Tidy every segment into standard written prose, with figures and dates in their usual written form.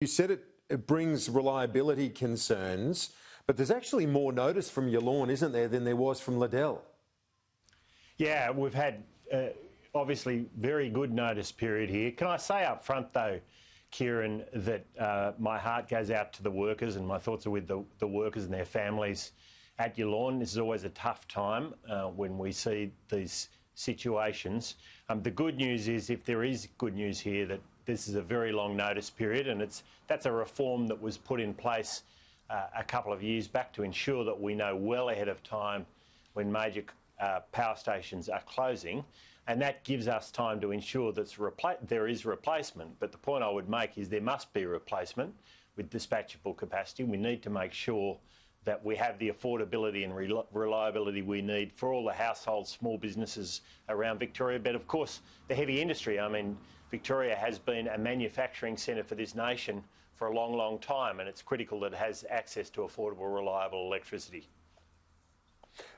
You said it brings reliability concerns, but there's actually more notice from Yallourn, isn't there, than there was from Liddell? Yeah, we've had obviously very good notice period here. Can I say up front though, Kieran, that my heart goes out to the workers and my thoughts are with the workers and their families at Yallourn. This is always a tough time when we see these situations. The good news is, if there is good news here, that this is a very long notice period, and that's a reform that was put in place a couple of years back to ensure that we know well ahead of time when major power stations are closing, and that gives us time to ensure that there is replacement. But the point I would make is there must be replacement with dispatchable capacity. We need to make sure that we have the affordability and reliability we need for all the households, small businesses around Victoria. But of course, the heavy industry. I mean, Victoria has been a manufacturing centre for this nation for a long, long time, and it's critical that it has access to affordable, reliable electricity.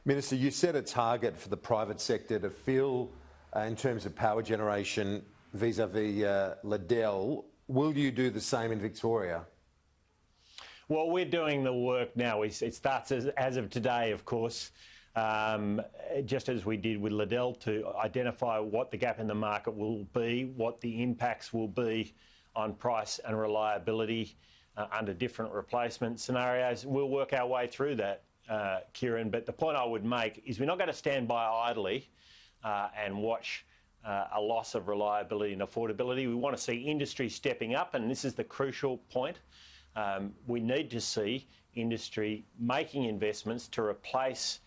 Minister, you set a target for the private sector to fill in terms of power generation vis-a-vis Liddell. Will you do the same in Victoria? Well, we're doing the work now. It starts as of today, of course, just as we did with Liddell, to identify what the gap in the market will be, what the impacts will be on price and reliability under different replacement scenarios. We'll work our way through that, Kieran. But the point I would make is we're not going to stand by idly and watch a loss of reliability and affordability. We want to see industry stepping up, and this is the crucial point. We need to see industry making investments to replace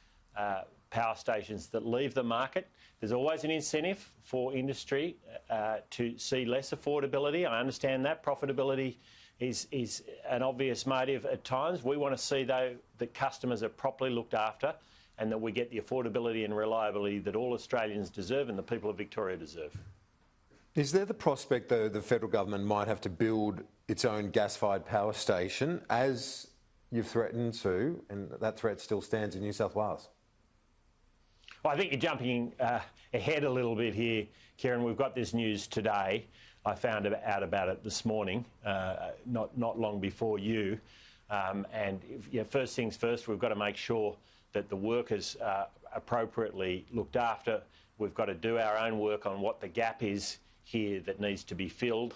power stations that leave the market. There's always an incentive for industry to see less affordability. I understand that. Profitability is an obvious motive at times. We want to see, though, that customers are properly looked after and that we get the affordability and reliability that all Australians deserve and the people of Victoria deserve. Is there the prospect, though, the federal government might have to build its own gas-fired power station, as you've threatened to, and that threat still stands in New South Wales? Well, I think you're jumping ahead a little bit here, Kieran. We've got this news today. I found out about it this morning, not long before you. First things first, we've got to make sure that the workers are appropriately looked after. We've got to do our own work on what the gap is here that needs to be filled.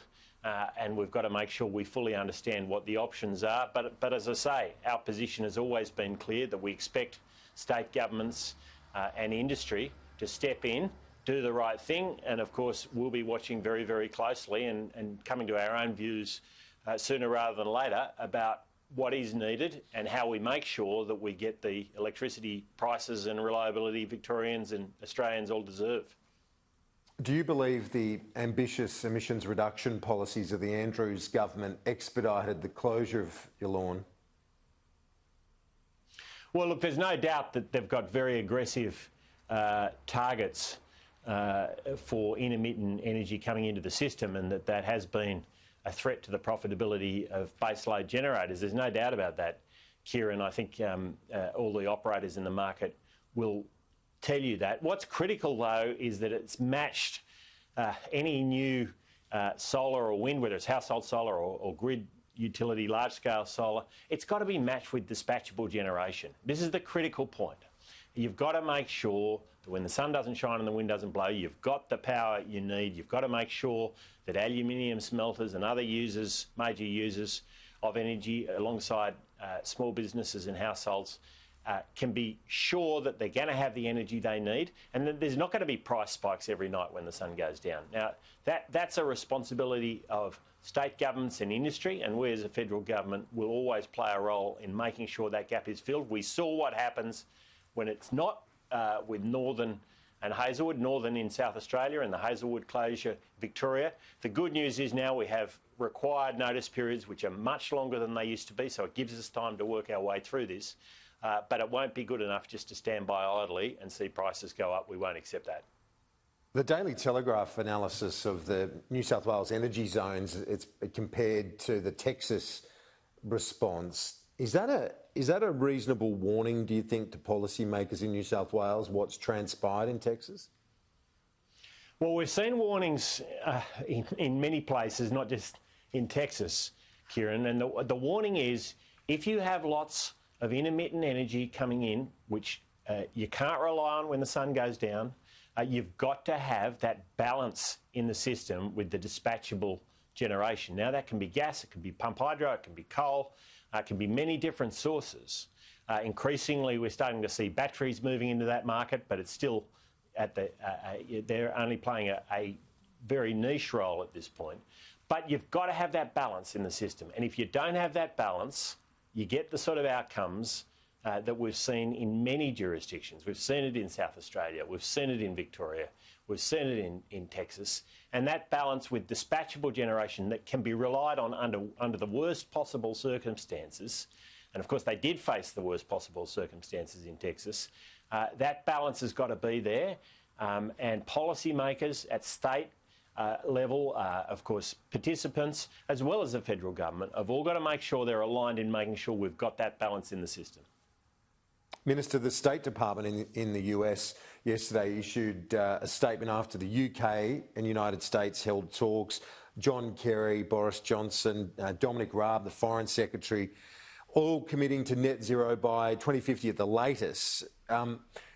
And we've got to make sure we fully understand what the options are. But as I say, our position has always been clear that we expect state governments and industry to step in, do the right thing, and of course we'll be watching very, very closely and coming to our own views sooner rather than later about what is needed and how we make sure that we get the electricity prices and reliability Victorians and Australians all deserve. Do you believe the ambitious emissions reduction policies of the Andrews government expedited the closure of Yallourn? Well, look, there's no doubt that they've got very aggressive targets for intermittent energy coming into the system, and that has been a threat to the profitability of baseload generators. There's no doubt about that, Kieran. I think all the operators in the market will tell you that. What's critical, though, is that it's matched any new solar or wind, whether it's household solar or grid utility, large-scale solar. It's got to be matched with dispatchable generation. This is the critical point. You've got to make sure that when the sun doesn't shine and the wind doesn't blow, you've got the power you need. You've got to make sure that aluminium smelters and other users, major users of energy, alongside small businesses and households, can be sure that they're going to have the energy they need, and that there's not going to be price spikes every night when the sun goes down. Now, that's a responsibility of state governments and industry, and we as a federal government will always play a role in making sure that gap is filled. We saw what happens when it's not with Northern and Hazelwood, Northern in South Australia and the Hazelwood closure, Victoria. The good news is now we have required notice periods which are much longer than they used to be, so it gives us time to work our way through this. But it won't be good enough just to stand by idly and see prices go up. We won't accept that. The Daily Telegraph analysis of the New South Wales energy zones, it's compared to the Texas response. Is that a reasonable warning, do you think, to policymakers in New South Wales, what's transpired in Texas? Well, we've seen warnings in many places, not just in Texas, Kieran. And the warning is, if you have lots of intermittent energy coming in, which you can't rely on when the sun goes down, you've got to have that balance in the system with the dispatchable generation. Now, that can be gas, it can be pump hydro, it can be coal, it can be many different sources. Increasingly, we're starting to see batteries moving into that market, but it's still at the they're only playing a very niche role at this point. But you've got to have that balance in the system. And if you don't have that balance, you get the sort of outcomes that we've seen in many jurisdictions. We've seen it in South Australia, we've seen it in Victoria, we've seen it in Texas. And that balance with dispatchable generation that can be relied on under the worst possible circumstances, and of course they did face the worst possible circumstances in Texas, that balance has got to be there. And policymakers at state level, of course, participants, as well as the federal government, have all got to make sure they're aligned in making sure we've got that balance in the system. Minister, the State Department in the US yesterday issued a statement after the UK and United States held talks. John Kerry, Boris Johnson, Dominic Raab, the Foreign Secretary, all committing to net zero by 2050 at the latest.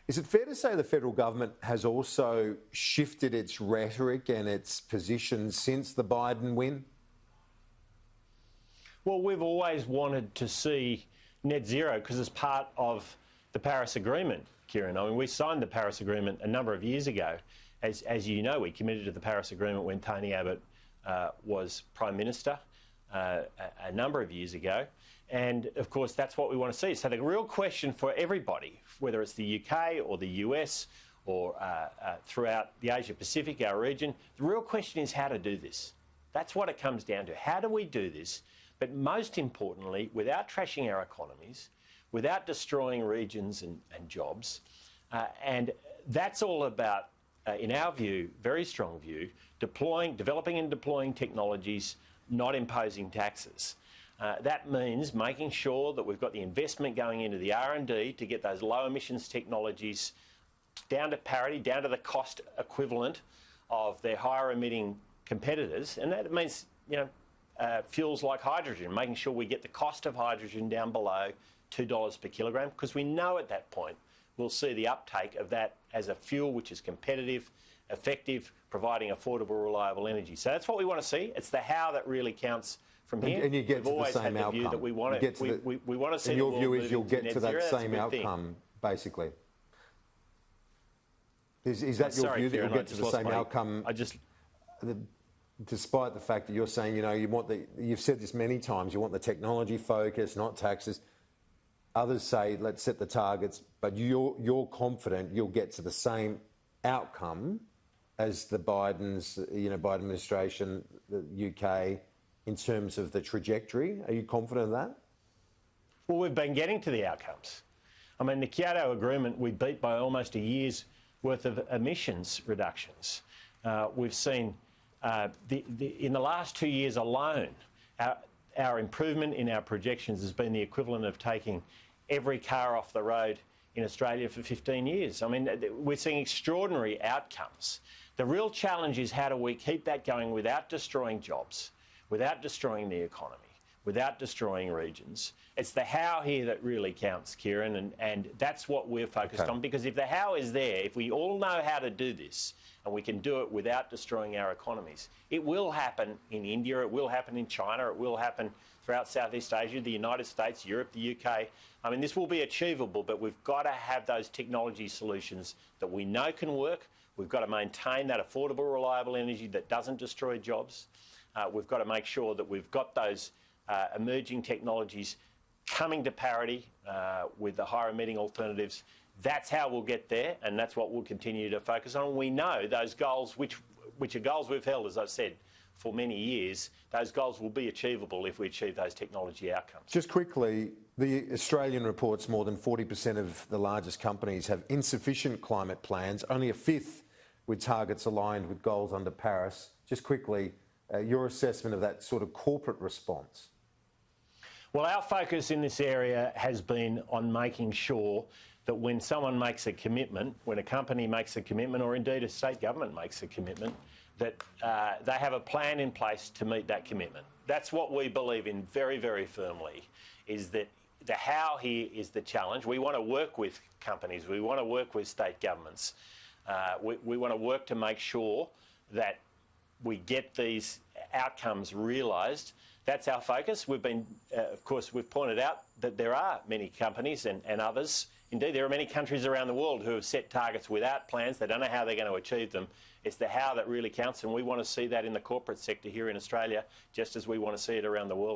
Is it fair to say the federal government has also shifted its rhetoric and its position since the Biden win? Well, we've always wanted to see net zero because it's part of the Paris Agreement, Kieran. I mean, we signed the Paris Agreement a number of years ago. As you know, we committed to the Paris Agreement when Tony Abbott was Prime Minister a number of years ago. And, of course, that's what we want to see. So the real question for everybody, whether it's the UK or the US or throughout the Asia-Pacific, our region, the real question is how to do this. That's what it comes down to. How do we do this? But most importantly, without trashing our economies, without destroying regions and jobs. And that's all about, in our view, very strong view, developing and deploying technologies, not imposing taxes. That means making sure that we've got the investment going into the R&D to get those low emissions technologies down to parity, down to the cost equivalent of their higher emitting competitors. And that means, fuels like hydrogen, making sure we get the cost of hydrogen down below $2 per kilogram, because we know at that point we'll see the uptake of that as a fuel which is competitive, effective, providing affordable, reliable energy. So that's what we want to see. It's the how that really counts from here. And you get to the same outcome. That we want to, we want to see. And your view is you'll get to that same outcome, basically. Is that your view, that you'll get to the same outcome? Despite the fact that you're saying, you've said this many times, you want the technology focus, not taxes. Others say, let's set the targets, but you're confident you'll get to the same outcome as the Biden administration, the UK, in terms of the trajectory. Are you confident of that? Well, we've been getting to the outcomes. I mean, the Kyoto Agreement we beat by almost a year's worth of emissions reductions. We've seen in the last 2 years alone, our improvement in our projections has been the equivalent of taking every car off the road in Australia for 15 years. I mean, we're seeing extraordinary outcomes. The real challenge is how do we keep that going without destroying jobs, without destroying the economy, without destroying regions. It's the how here that really counts, Kieran, and that's what we're focused on, because if the how is there, if we all know how to do this, and we can do it without destroying our economies, it will happen in India, it will happen in China, it will happen throughout Southeast Asia, the United States, Europe, the UK. I mean, this will be achievable, but we've got to have those technology solutions that we know can work. We've got to maintain that affordable, reliable energy that doesn't destroy jobs. We've got to make sure that we've got those emerging technologies coming to parity with the higher emitting alternatives. That's how we'll get there, and that's what we'll continue to focus on. We know those goals, which are goals we've held, as I've said, for many years, those goals will be achievable if we achieve those technology outcomes. Just quickly, the Australian reports more than 40% of the largest companies have insufficient climate plans, only a fifth with targets aligned with goals under Paris. Just quickly, your assessment of that sort of corporate response. Well, our focus in this area has been on making sure that when someone makes a commitment, when a company makes a commitment, or indeed a state government makes a commitment, that they have a plan in place to meet that commitment. That's what we believe in very, very firmly, is that the how here is the challenge. We want to work with companies. We want to work with state governments. We want to work to make sure that we get these outcomes realised. That's our focus. We've been, of course, we've pointed out that there are many companies and others. Indeed, there are many countries around the world who have set targets without plans. They don't know how they're going to achieve them. It's the how that really counts, and we want to see that in the corporate sector here in Australia, just as we want to see it around the world.